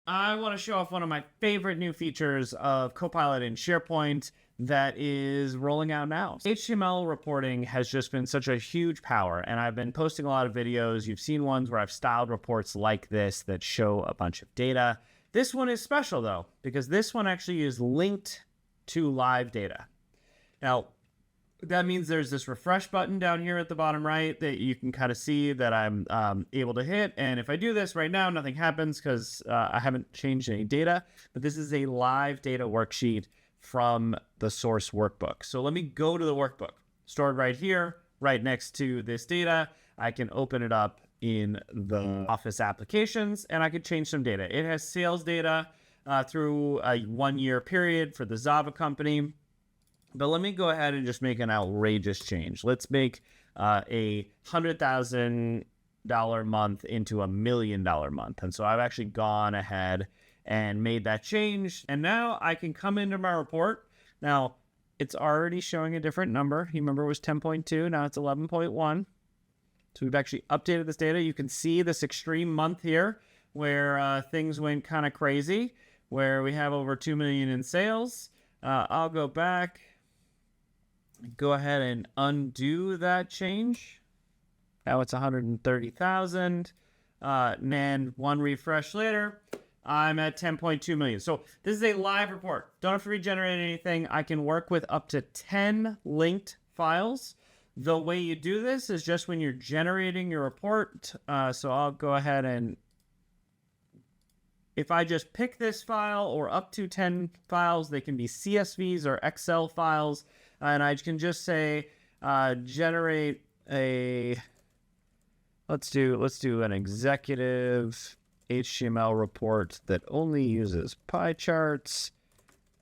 I want to show off one of my favorite new features of Copilot in SharePoint that is rolling out now. HTML reporting has just been such a huge power, and I've been posting a lot of videos. You've seen ones where I've styled reports like this that show a bunch of data. This one is special though, because this one actually is linked to live data. Now, that means there's this refresh button down here at the bottom right that you can kind of see that I'm able to hit. And if I do this right now, nothing happens because I haven't changed any data. But this is a live data worksheet from the source workbook. So let me go to the workbook, stored right here, right next to this data. I can open it up in the Office applications, and I could change some data. It has sales data through a 1-year period for the Zava company. But let me go ahead and just make an outrageous change. Let's make a $100,000 month into $1 million month. And so I've actually gone ahead and made that change. And now I can come into my report. Now, it's already showing a different number. You remember it was 10.2. Now it's 11.1. So we've actually updated this data. You can see this extreme month here where things went kind of crazy, where we have over 2 million in sales. I'll go back. Go ahead and undo that change. Now it's 130,000. And one refresh later, I'm at 10.2 million. So this is a live report. Don't have to regenerate anything. I can work with up to 10 linked files. The way you do this is just when you're generating your report. So I'll go ahead and if I just pick this file or up to 10 files, they can be CSVs or Excel files. And I can just say, generate a, let's do an executive HTML report that only uses pie charts,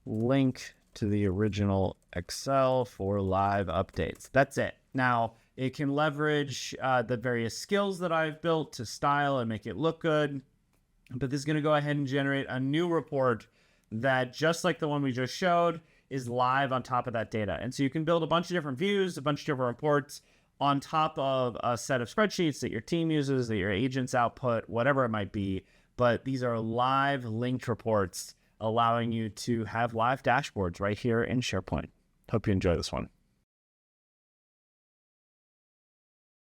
link to the original Excel for live updates. That's it. Now, it can leverage the various skills that I've built to style and make it look good. But this is going to go ahead and generate a new report that, just like the one we just showed, is live on top of that data. And so you can build a bunch of different views, a bunch of different reports on top of a set of spreadsheets that your team uses, that your agents output, whatever it might be. But these are live linked reports allowing you to have live dashboards right here in SharePoint. Hope you enjoy this one.